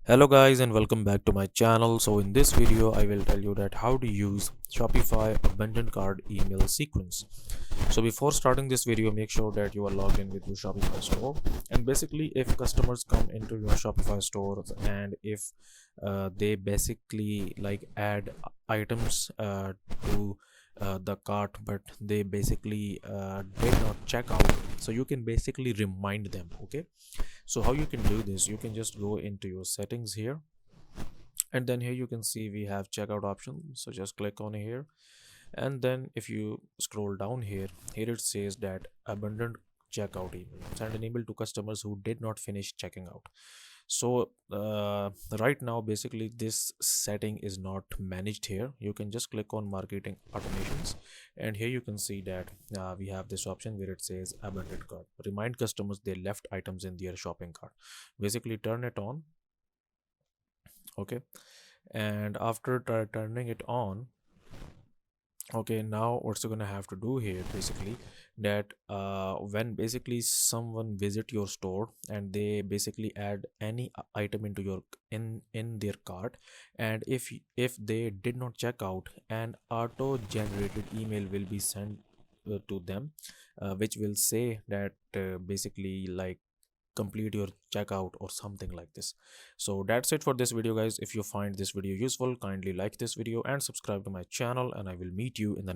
Hello guys and welcome back to my channel. So in this video I will tell you that how to use Shopify abandoned cart email sequence. So before starting this video, make sure that you are logged in with your Shopify store. And basically if customers come into your Shopify store and if they basically like add items to the cart, but they basically did not check out, so you can basically remind them. Okay, so how you can do this, you can just go into your settings here, and then here you can see we have checkout option. So just click on here, and then if you scroll down here it says that abundant checkout email send an email to customers who did not finish checking out. So right now basically this setting is not managed here. You can just click on marketing automations, and here you can see that we have this option where it says abandoned cart, remind customers they left items in their shopping cart. Basically turn it on. Okay, and after turning it on, okay, now what you're gonna have to do here basically that when basically someone visit your store and they basically add any item into your in their cart, and if they did not check out, an auto generated email will be sent to them, which will say that basically like complete your checkout or something like this. So that's it for this video guys. If you find this video useful, kindly like this video and subscribe to my channel, and I will meet you in the next